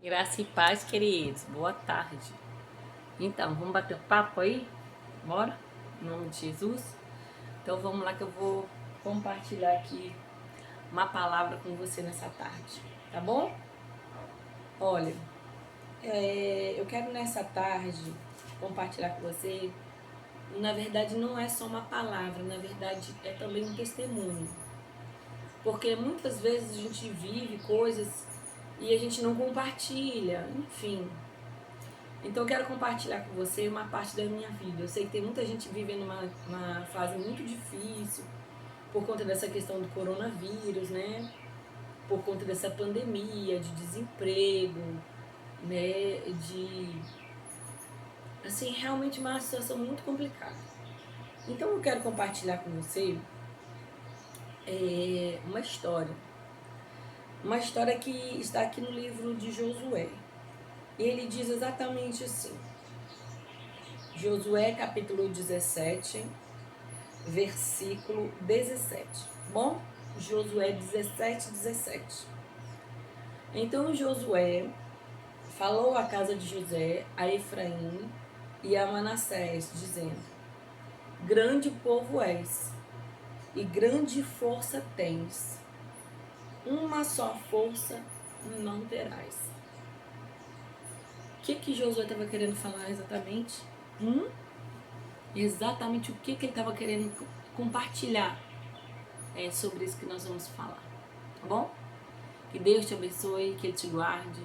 Graça e paz, queridos. Boa tarde. Então, vamos bater papo aí? Bora? Em nome de Jesus. Então, vamos lá que eu vou compartilhar aqui uma palavra com você nessa tarde. Tá bom? Olha, eu quero nessa tarde compartilhar com você. Na verdade, não é só uma palavra, na verdade, é também um testemunho. Porque muitas vezes a gente vive coisas e a gente não compartilha, enfim. Então eu quero compartilhar com você uma parte da minha vida. Eu sei que tem muita gente vivendo uma fase muito difícil por conta dessa questão do coronavírus, né? Por conta dessa pandemia, de desemprego, né? Assim, realmente uma situação muito complicada. Então eu quero compartilhar com você uma história. Uma história que está aqui no livro de Josué. E ele diz exatamente assim. Josué capítulo 17, versículo 17. Bom, Josué 17, 17. Então Josué falou à casa de José, a Efraim e a Manassés, dizendo: Grande povo és, e grande força tens. Uma só força não terás. O que Josué estava querendo falar exatamente? Exatamente o que ele estava querendo compartilhar sobre isso que nós vamos falar, tá bom? Que Deus te abençoe, que Ele te guarde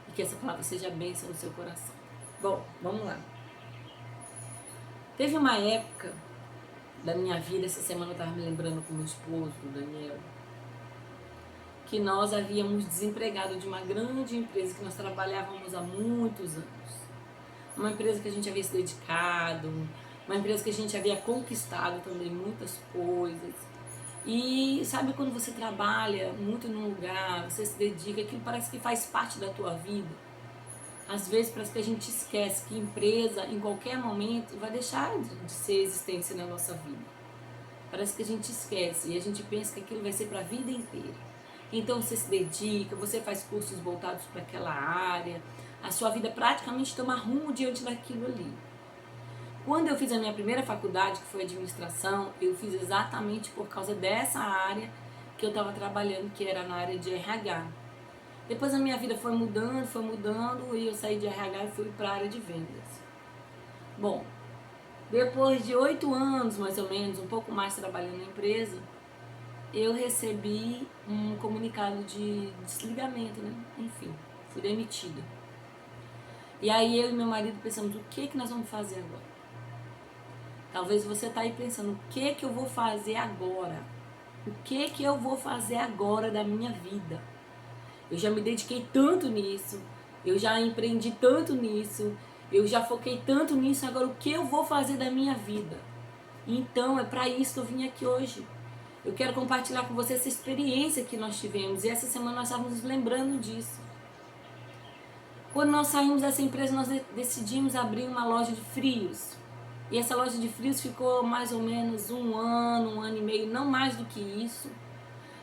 e que essa palavra seja bênção no seu coração. Bom, vamos lá. Teve uma época da minha vida, essa semana eu estava me lembrando com meu esposo, o Daniel, que nós havíamos desempregado de uma grande empresa que nós trabalhávamos há muitos anos. Uma empresa que a gente havia se dedicado, uma empresa que a gente havia conquistado também muitas coisas. E sabe quando você trabalha muito num lugar, você se dedica, aquilo parece que faz parte da tua vida. Às vezes parece que a gente esquece que empresa, em qualquer momento, vai deixar de ser existência na nossa vida. Parece que a gente esquece e a gente pensa que aquilo vai ser para a vida inteira. Então você se dedica, você faz cursos voltados para aquela área, a sua vida praticamente toma rumo diante daquilo ali. Quando eu fiz a minha primeira faculdade, que foi administração, eu fiz exatamente por causa dessa área que eu estava trabalhando, que era na área de RH. Depois a minha vida foi mudando e eu saí de RH e fui para a área de vendas. Bom, depois de 8 anos, mais ou menos, um pouco mais trabalhando na empresa, eu recebi um comunicado de desligamento, né? Enfim, fui demitida. E aí eu e meu marido pensamos, o que nós vamos fazer agora? Talvez você está aí pensando, o que eu vou fazer agora? O que eu vou fazer agora da minha vida? Eu já me dediquei tanto nisso, eu já empreendi tanto nisso, eu já foquei tanto nisso, agora o que eu vou fazer da minha vida? Então é para isso que eu vim aqui hoje. Eu quero compartilhar com você essa experiência que nós tivemos e essa semana nós estávamos nos lembrando disso. Quando nós saímos dessa empresa, nós decidimos abrir uma loja de frios. E essa loja de frios ficou mais ou menos um ano e meio, não mais do que isso.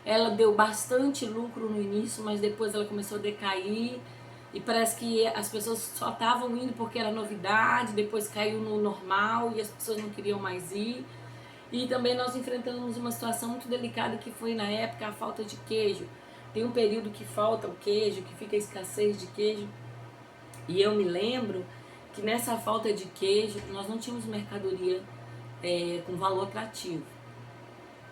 Ela deu bastante lucro no início, mas depois ela começou a decair. E parece que as pessoas só estavam indo porque era novidade, depois caiu no normal e as pessoas não queriam mais ir. E também nós enfrentamos uma situação muito delicada que foi na época a falta de queijo. Tem um período que falta o queijo, que fica a escassez de queijo. E eu me lembro que nessa falta de queijo, nós não tínhamos mercadoria com valor atrativo.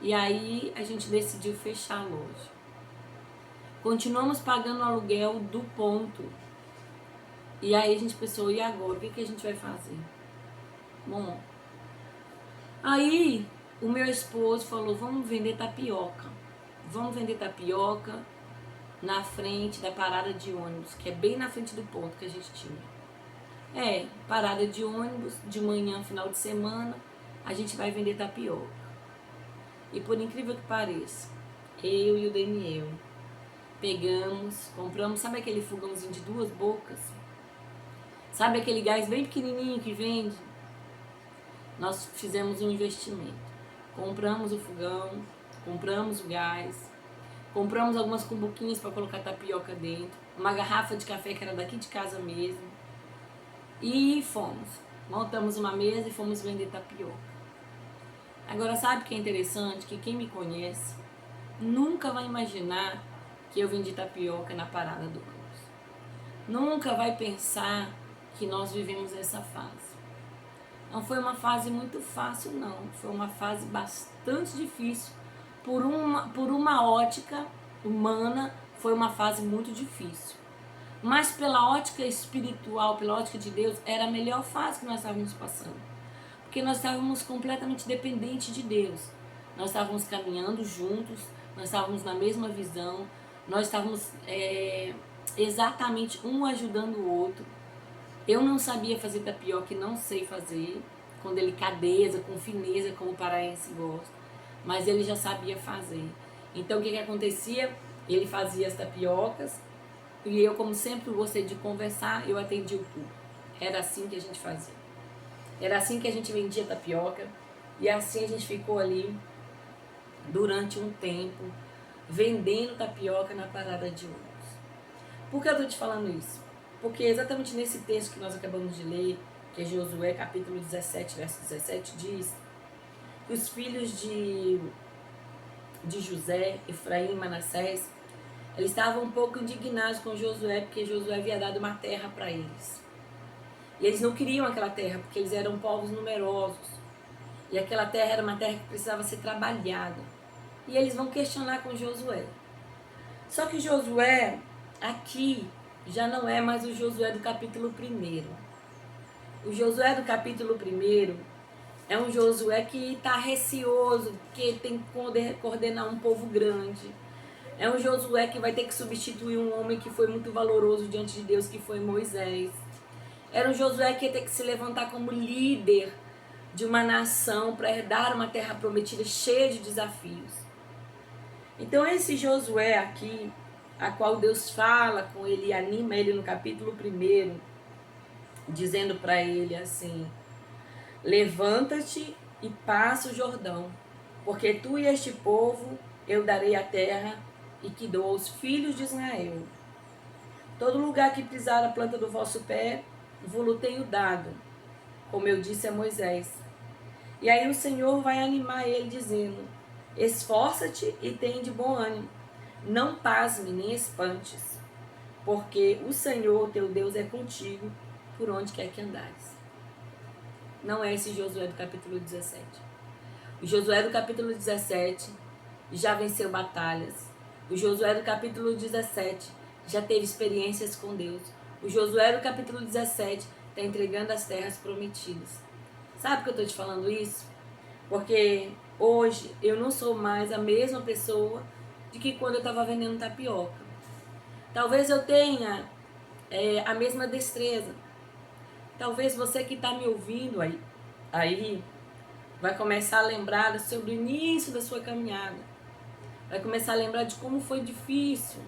E aí a gente decidiu fechar a loja. Continuamos pagando o aluguel do ponto. E aí a gente pensou, e agora? O que a gente vai fazer? Bom, aí o meu esposo falou, vamos vender tapioca. Vamos vender tapioca na frente da parada de ônibus, que é bem na frente do ponto que a gente tinha. Parada de ônibus, de manhã, final de semana, a gente vai vender tapioca. E por incrível que pareça, eu e o Daniel pegamos, compramos, sabe aquele fogãozinho de 2 bocas? Sabe aquele gás bem pequenininho que vende? Nós fizemos um investimento. Compramos o fogão, compramos o gás, Compramos algumas cumbuquinhas para colocar tapioca dentro, uma garrafa de café que era daqui de casa mesmo. E fomos. Montamos uma mesa e fomos vender tapioca. Agora, sabe o que é interessante? Que quem me conhece nunca vai imaginar que eu vendi tapioca na parada do ônibus. Nunca vai pensar que nós vivemos essa fase. Não foi uma fase muito fácil, não. Foi uma fase bastante difícil. Por uma ótica humana, foi uma fase muito difícil. Mas pela ótica espiritual, pela ótica de Deus, era a melhor fase que nós estávamos passando. Porque nós estávamos completamente dependentes de Deus. Nós estávamos caminhando juntos, nós estávamos na mesma visão, nós estávamos exatamente um ajudando o outro. Eu não sabia fazer tapioca e não sei fazer, com delicadeza, com fineza, como o paraense gosta. Mas ele já sabia fazer. Então o que acontecia? Ele fazia as tapiocas e eu, como sempre gostei de conversar, eu atendia o público. Era assim que a gente fazia. Era assim que a gente vendia tapioca e assim a gente ficou ali durante um tempo vendendo tapioca na parada de ônibus. Por que eu estou te falando isso? Porque exatamente nesse texto que nós acabamos de ler, que é Josué capítulo 17, verso 17, diz que os filhos de José, Efraim e Manassés, eles estavam um pouco indignados com Josué, porque Josué havia dado uma terra para eles. E eles não queriam aquela terra, porque eles eram povos numerosos. E aquela terra era uma terra que precisava ser trabalhada. E eles vão questionar com Josué. Só que Josué, aqui, já não é mais o Josué do capítulo 1. O Josué do capítulo 1 é um Josué que está receoso, que tem que coordenar um povo grande. É um Josué que vai ter que substituir um homem que foi muito valoroso diante de Deus, que foi Moisés. Era um Josué que ia ter que se levantar como líder de uma nação para herdar uma terra prometida cheia de desafios. Então esse Josué aqui, a qual Deus fala com ele e anima ele no capítulo 1, dizendo para ele assim: levanta-te e passa o Jordão, porque tu e este povo eu darei a terra e que dou aos filhos de Israel. Todo lugar que pisar a planta do vosso pé, vos tenho dado, como eu disse a Moisés. E aí o Senhor vai animar ele dizendo: esforça-te e tem de bom ânimo, não pasme nem espantes, porque o Senhor teu Deus é contigo por onde quer que andares. Não é esse Josué do capítulo 17. O Josué do capítulo 17 já venceu batalhas. O Josué do capítulo 17 já teve experiências com Deus. O Josué do capítulo 17 está entregando as terras prometidas. Sabe por que eu estou te falando isso? Porque hoje eu não sou mais a mesma pessoa de que quando eu estava vendendo tapioca. Talvez eu tenha a mesma destreza. Talvez você que está me ouvindo aí vai começar a lembrar sobre o início da sua caminhada. Vai começar a lembrar de como foi difícil,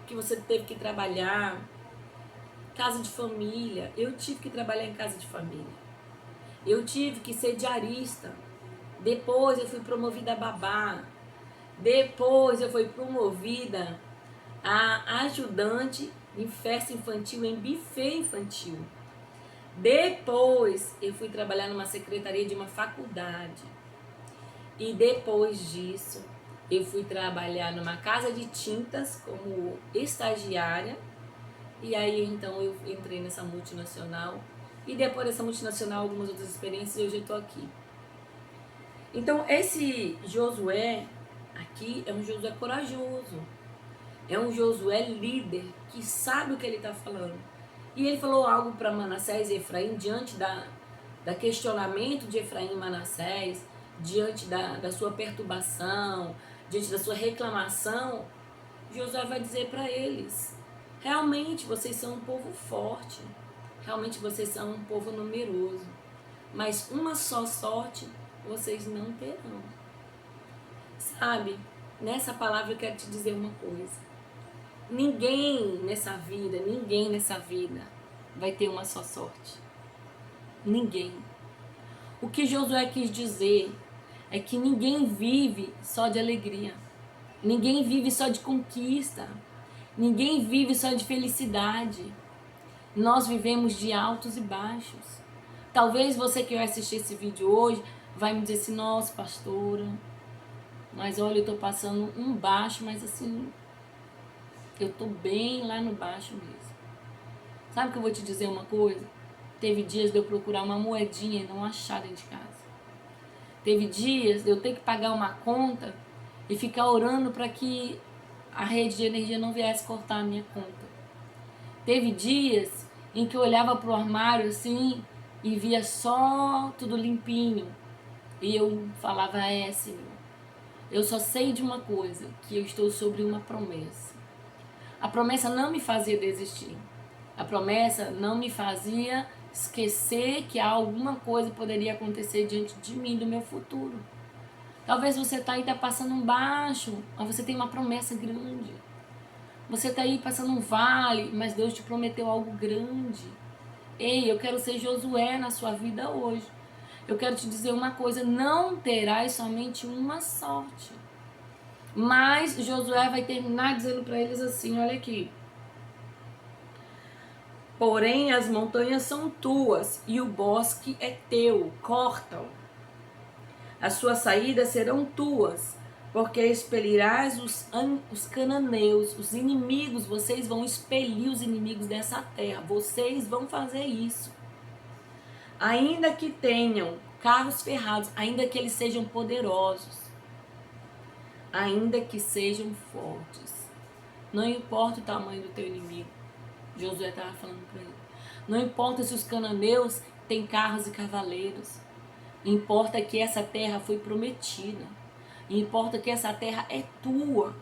que você teve que trabalhar. Casa de família. Eu tive que trabalhar em casa de família. Eu tive que ser diarista. Depois eu fui promovida a babá. Depois eu fui promovida a ajudante em festa infantil, em buffet infantil. Depois eu fui trabalhar numa secretaria de uma faculdade. E depois disso eu fui trabalhar numa casa de tintas como estagiária. E aí então eu entrei nessa multinacional. E depois dessa multinacional, algumas outras experiências, e hoje eu estou aqui. Então esse Josué aqui é um Josué corajoso. É um Josué líder que sabe o que ele está falando. E ele falou algo para Manassés e Efraim diante da questionamento de Efraim e Manassés, diante da sua perturbação, diante da sua reclamação. Josué vai dizer para eles: realmente vocês são um povo forte, realmente vocês são um povo numeroso, mas uma só sorte vocês não terão. Sabe, nessa palavra eu quero te dizer uma coisa. Ninguém nessa vida vai ter uma só sorte. Ninguém. O que Josué quis dizer é que ninguém vive só de alegria. Ninguém vive só de conquista. Ninguém vive só de felicidade. Nós vivemos de altos e baixos. Talvez você que vai assistir esse vídeo hoje vai me dizer assim, nossa, pastora, mas olha, eu tô passando um baixo, mas assim, eu tô bem lá no baixo mesmo. Sabe que eu vou te dizer uma coisa? Teve dias de eu procurar uma moedinha e não achar dentro de casa. Teve dias de eu ter que pagar uma conta e ficar orando para que a rede de energia não viesse cortar a minha conta. Teve dias em que eu olhava pro armário assim e via só tudo limpinho. E eu falava, Senhor, eu só sei de uma coisa, que eu estou sobre uma promessa. A promessa não me fazia desistir. A promessa não me fazia esquecer que alguma coisa poderia acontecer diante de mim, do meu futuro. Talvez você está aí, está passando um baixo, mas você tem uma promessa grande. Você está aí passando um vale, mas Deus te prometeu algo grande. Ei, eu quero ser Josué na sua vida hoje. Eu quero te dizer uma coisa, não terás somente uma sorte. Mas Josué vai terminar dizendo para eles assim, olha aqui. Porém as montanhas são tuas e o bosque é teu, corta-o. As suas saídas serão tuas, porque expelirás os cananeus, os inimigos, vocês vão expelir os inimigos dessa terra, vocês vão fazer isso. Ainda que tenham carros ferrados, ainda que eles sejam poderosos, ainda que sejam fortes, não importa o tamanho do teu inimigo, Josué estava falando para ele, não importa se os cananeus têm carros e cavaleiros, importa que essa terra foi prometida, importa que essa terra é tua,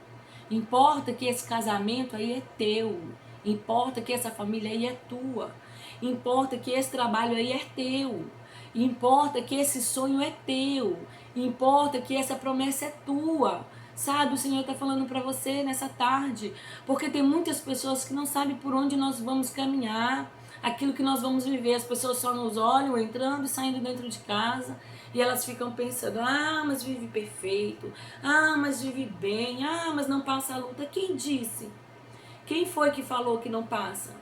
importa que esse casamento aí é teu, importa que essa família aí é tua, importa que esse trabalho aí é teu, importa que esse sonho é teu, importa que essa promessa é tua. Sabe, o Senhor está falando para você nessa tarde, porque tem muitas pessoas que não sabem por onde nós vamos caminhar, aquilo que nós vamos viver. As pessoas só nos olham entrando e saindo dentro de casa e elas ficam pensando, mas vive perfeito, mas vive bem, mas não passa a luta. Quem disse? Quem foi que falou que não passa?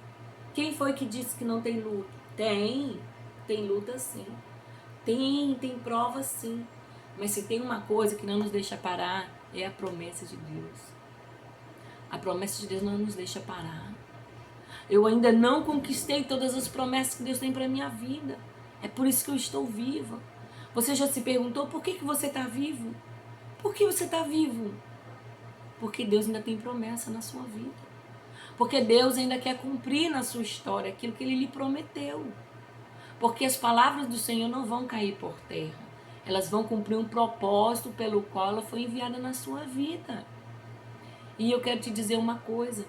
Quem foi que disse que não tem luta? Tem luta sim. Tem prova sim. Mas se tem uma coisa que não nos deixa parar, é a promessa de Deus. A promessa de Deus não nos deixa parar. Eu ainda não conquistei todas as promessas que Deus tem para minha vida. É por isso que eu estou viva. Você já se perguntou por que você está vivo? Por que você está vivo? Porque Deus ainda tem promessa na sua vida. Porque Deus ainda quer cumprir na sua história aquilo que Ele lhe prometeu. Porque as palavras do Senhor não vão cair por terra. Elas vão cumprir um propósito pelo qual ela foi enviada na sua vida. E eu quero te dizer uma coisa.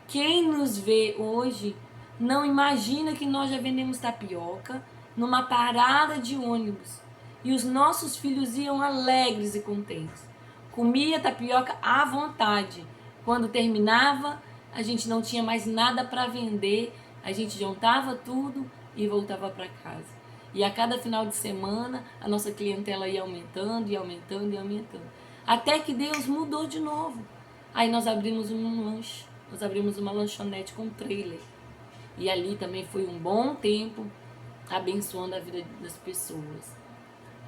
Quem nos vê hoje não imagina que nós já vendemos tapioca numa parada de ônibus. E os nossos filhos iam alegres e contentes. Comia tapioca à vontade. Quando terminava, a gente não tinha mais nada para vender. A gente juntava tudo e voltava para casa. E a cada final de semana, a nossa clientela ia aumentando e aumentando e aumentando. Até que Deus mudou de novo. Aí nós abrimos um lanche. Nós abrimos uma lanchonete com trailer. E ali também foi um bom tempo abençoando a vida das pessoas.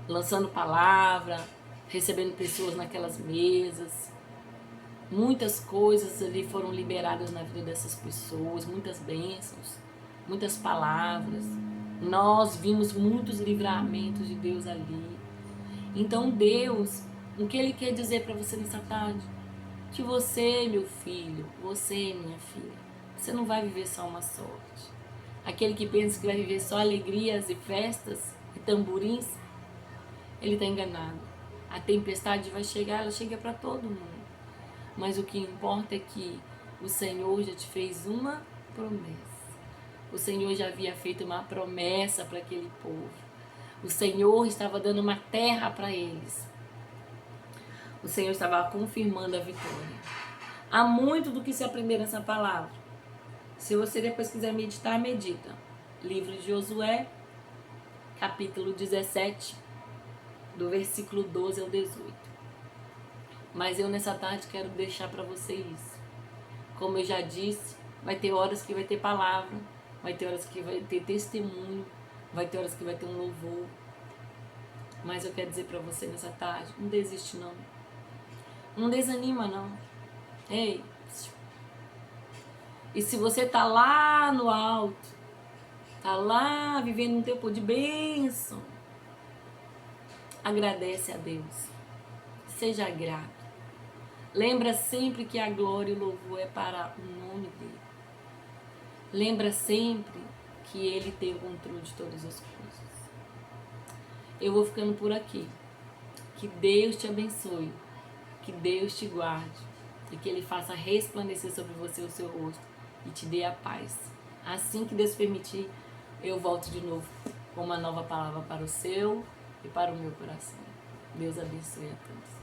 Lançando palavra, recebendo pessoas naquelas mesas. Muitas coisas ali foram liberadas na vida dessas pessoas, muitas bênçãos, muitas palavras. Nós vimos muitos livramentos de Deus ali. Então Deus, o que Ele quer dizer para você nessa tarde? Que você, meu filho, você, minha filha, você não vai viver só uma sorte. Aquele que pensa que vai viver só alegrias e festas e tamborins, ele está enganado. A tempestade vai chegar, ela chega para todo mundo. Mas o que importa é que o Senhor já te fez uma promessa. O Senhor já havia feito uma promessa para aquele povo. O Senhor estava dando uma terra para eles. O Senhor estava confirmando a vitória. Há muito do que se aprender nessa palavra. Se você depois quiser meditar, medita. Livro de Josué, capítulo 17, do versículo 12 ao 18. Mas eu nessa tarde quero deixar para você isso. Como eu já disse, vai ter horas que vai ter palavra, vai ter horas que vai ter testemunho, vai ter horas que vai ter um louvor. Mas eu quero dizer para você nessa tarde, não desiste não. Não desanima não. Ei. E se você tá lá no alto, tá lá vivendo um tempo de bênção, agradece a Deus. Seja grato. Lembra sempre que a glória e o louvor é para o nome dele. Lembra sempre que ele tem o controle de todas as coisas. Eu vou ficando por aqui. Que Deus te abençoe. Que Deus te guarde. E que ele faça resplandecer sobre você o seu rosto e te dê a paz. Assim que Deus permitir, eu volto de novo com uma nova palavra para o seu e para o meu coração. Deus abençoe a todos.